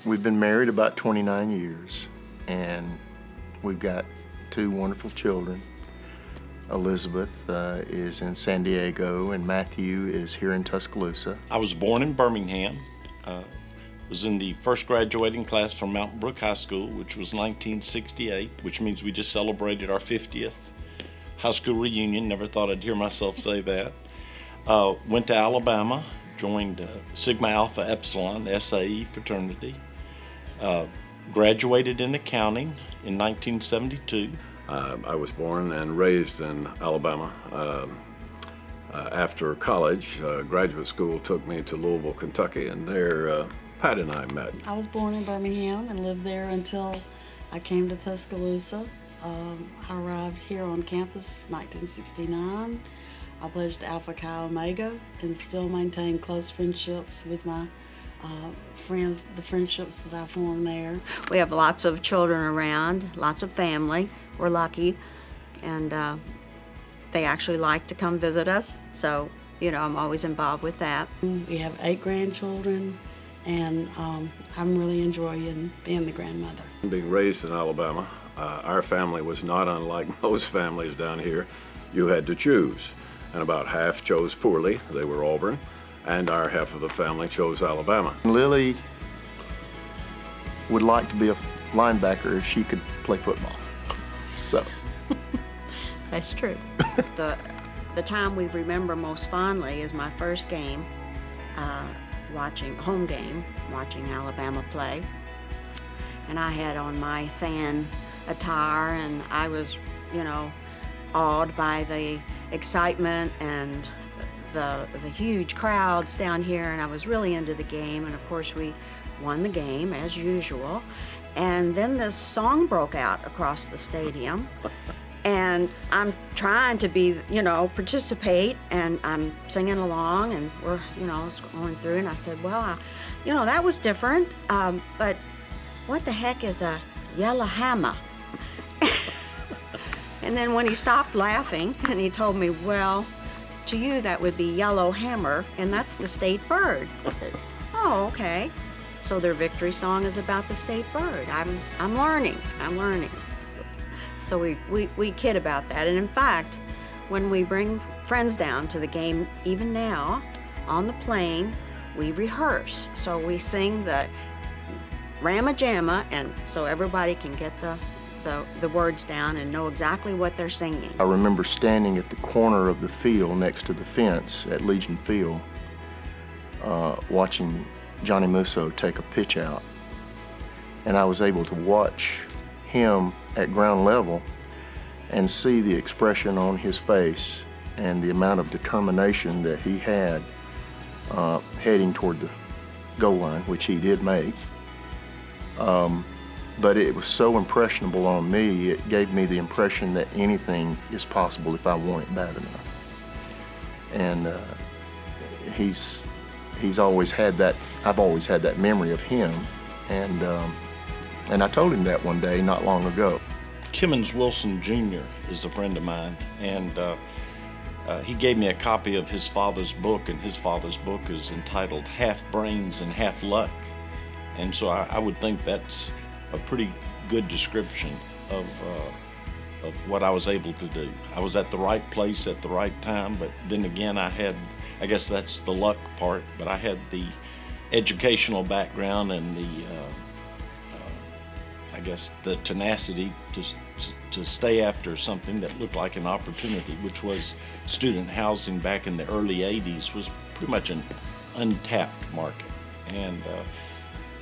We've been married about 29 years, and we've got two wonderful children. Elizabeth is in San Diego, and Matthew is here in Tuscaloosa. I was born in Birmingham. Was in the first graduating class from Mountain Brook High School, which was 1968, which means we just celebrated our 50th high school reunion. Never thought I'd hear myself say that. Went to Alabama, joined Sigma Alpha Epsilon SAE fraternity. Graduated in accounting in 1972. I was born and raised in Alabama. After college, graduate school took me to Louisville, Kentucky, and there Pat and I met. I was born in Birmingham and lived there until I came to Tuscaloosa. I arrived here on campus in 1969. I pledged Alpha Chi Omega and still maintain close friendships with my friends, the friendships that I formed there. We have lots of children around, lots of family. We're lucky, and they actually like to come visit us, so I'm always involved with that. We have 8 grandchildren, and I'm really enjoying being the grandmother. Being raised in Alabama, our family was not unlike most families down here. You had to choose, and about half chose poorly. They were Auburn, and our half of the family chose Alabama. Lily would like to be a linebacker if she could play football. So. That's true. The time we remember most fondly is my first game, home game, watching Alabama play. And I had on my fan attire, and I was, awed by the excitement and the huge crowds down here, and I was really into the game, and of course we won the game as usual. And then this song broke out across the stadium, and I'm trying to be, participate, and I'm singing along, and we're, going through, and I said, well, that was different, but what the heck is a yellow hammer? And then when he stopped laughing, and he told me, well, to you that would be yellow hammer, and that's the state bird. I said, oh, okay. So their victory song is about the state bird. I'm learning. So we kid about that. And in fact, when we bring friends down to the game, even now, on the plane, we rehearse. So we sing the Ramma Jamma, and so everybody can get the words down and know exactly what they're singing. I remember standing at the corner of the field next to the fence at Legion Field, watching Johnny Musso take a pitch out, and I was able to watch him at ground level and see the expression on his face and the amount of determination that he had heading toward the goal line, which he did make. But it was so impressionable on me, it gave me the impression that anything is possible if I want it bad enough. And he's always had that, I've always had that memory of him, and I told him that one day not long ago. Kimmons Wilson Jr. is a friend of mine, and he gave me a copy of his father's book, and his father's book is entitled Half Brains and Half Luck. And so I would think that's a pretty good description of what I was able to do. I was at the right place at the right time, but then again I guess that's the luck part, but I had the educational background and the tenacity to stay after something that looked like an opportunity, which was student housing back in the early 80s was pretty much an untapped market. And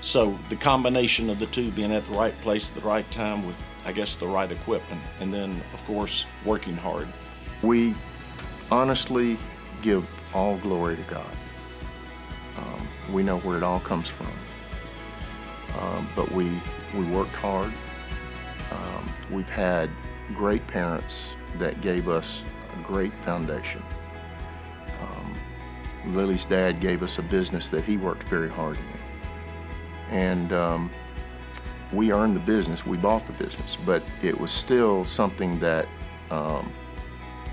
so the combination of the two, being at the right place at the right time with, I guess, the right equipment, and then, of course, working hard. We honestly give all glory to God. We know where it all comes from. But we worked hard. We've had great parents that gave us a great foundation. Lily's dad gave us a business that he worked very hard in. And we earned the business, we bought the business, but it was still something that,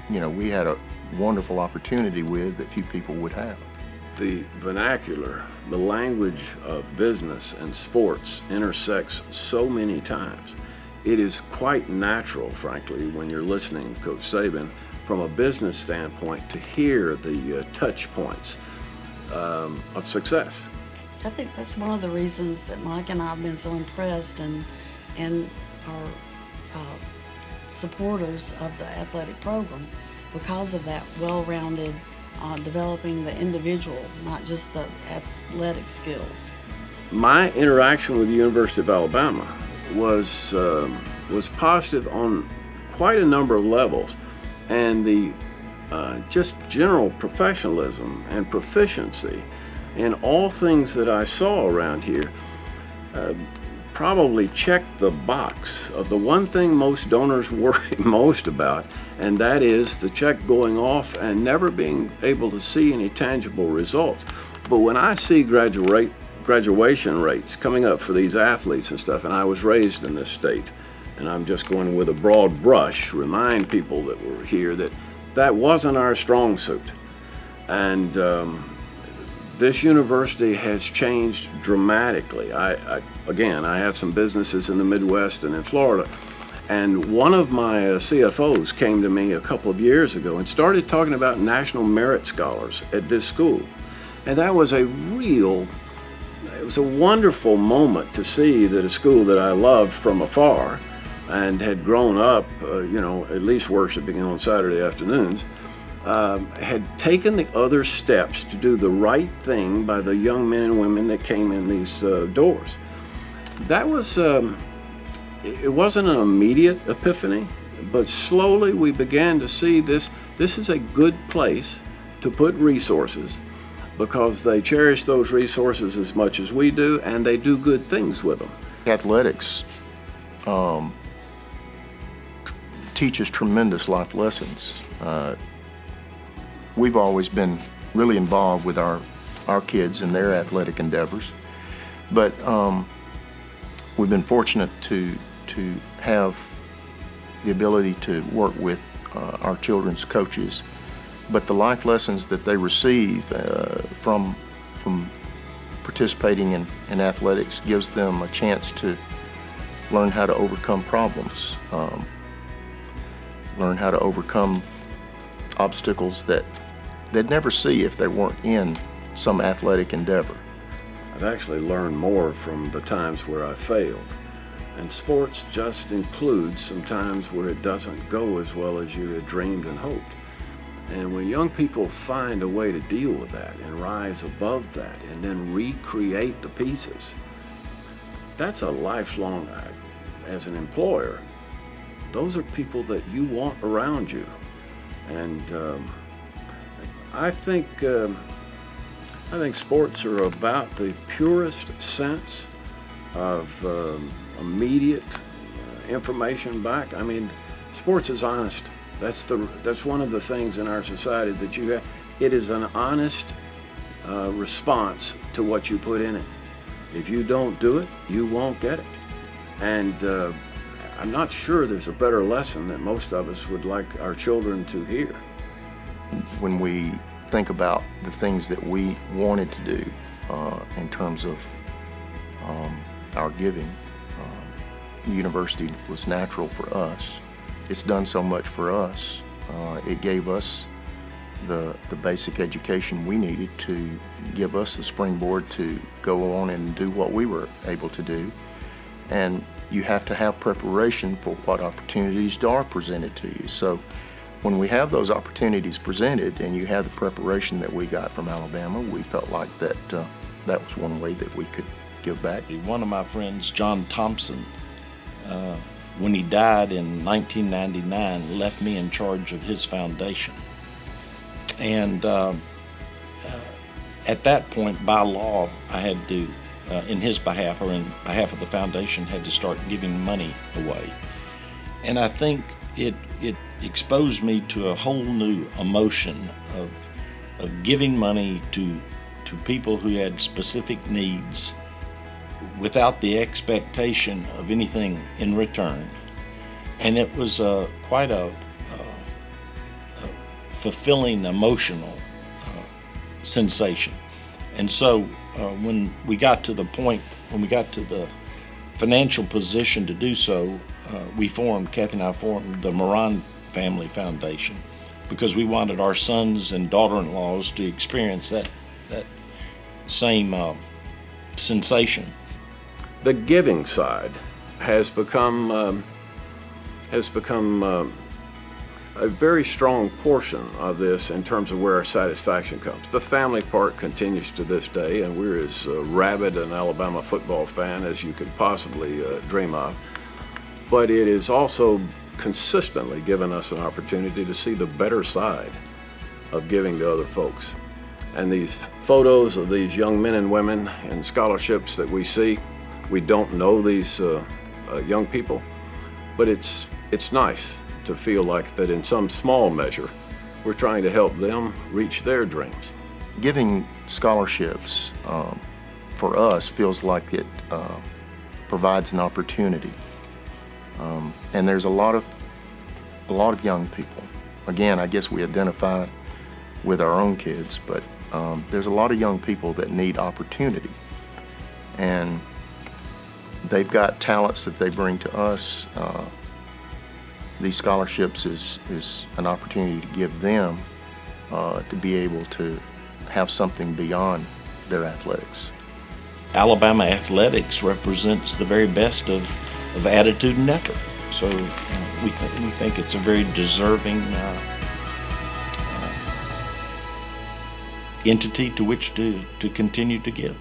we had a wonderful opportunity with that few people would have. the vernacular, the language of business and sports intersects so many times. It is quite natural, frankly, when you're listening to Coach Saban from a business standpoint to hear the touch points of success. I think that's one of the reasons that Mike and I have been so impressed and are supporters of the athletic program, because of that well-rounded developing the individual, not just the athletic skills. My interaction with the University of Alabama was positive on quite a number of levels, and the just general professionalism and proficiency in all things that I saw around here probably checked the box of the one thing most donors worry most about, and that is the check going off and never being able to see any tangible results. But when I see graduation rates coming up for these athletes and stuff, and I was raised in this state, and I'm just going with a broad brush, remind people that were here that that wasn't our strong suit. And this university has changed dramatically. I have some businesses in the Midwest and in Florida, and one of my CFOs came to me a couple of years ago and started talking about national merit scholars at this school. And that was it was a wonderful moment to see that a school that I loved from afar and had grown up, at least worshiping on Saturday afternoons, had taken the other steps to do the right thing by the young men and women that came in these doors. That was, it wasn't an immediate epiphany, but slowly we began to see this is a good place to put resources, because they cherish those resources as much as we do, and they do good things with them. Athletics teaches tremendous life lessons. We've always been really involved with our kids and their athletic endeavors, but we've been fortunate to have the ability to work with our children's coaches. But the life lessons that they receive from participating in athletics gives them a chance to learn how to overcome problems, learn how to overcome obstacles that they'd never see if they weren't in some athletic endeavor. I've actually learned more from the times where I failed. And sports just includes some times where it doesn't go as well as you had dreamed and hoped. And when young people find a way to deal with that and rise above that and then recreate the pieces, that's a lifelong, as an employer, those are people that you want around you. And I think sports are about the purest sense of immediate information back. I mean, sports is honest. That's one of the things in our society that you have. It is an honest response to what you put in it. If you don't do it, you won't get it. And I'm not sure there's a better lesson that most of us would like our children to hear. When we think about the things that we wanted to do in terms of our giving, the university was natural for us. It's done so much for us. It gave us the basic education we needed to give us the springboard to go on and do what we were able to do. And you have to have preparation for what opportunities are presented to you. So when we have those opportunities presented and you have the preparation that we got from Alabama, we felt like that was one way that we could give back. One of my friends, John Thompson, when he died in 1999, left me in charge of his foundation. And at that point, by law, I had to, in his behalf or in behalf of the foundation, had to start giving money away. And I think it exposed me to a whole new emotion of giving money to people who had specific needs without the expectation of anything in return. And it was quite a fulfilling emotional sensation. And so when we got to the point, when we got to the financial position to do so, Kathy and I formed the Moran Family Foundation, because we wanted our sons and daughter-in-laws to experience that same sensation. The giving side has become a very strong portion of this in terms of where our satisfaction comes. The family part continues to this day, and we're as rabid an Alabama football fan as you could possibly dream of. But it has also consistently given us an opportunity to see the better side of giving to other folks. And these photos of these young men and women and scholarships that we see, we don't know these young people, but it's nice to feel like that in some small measure, we're trying to help them reach their dreams. Giving scholarships for us feels like it provides an opportunity. And there's a lot of young people. Again, I guess we identify with our own kids, but there's a lot of young people that need opportunity. And they've got talents that they bring to us. These scholarships is an opportunity to give them to be able to have something beyond their athletics. Alabama athletics represents the very best of attitude and effort. So we think it's a very deserving entity to which to continue to give.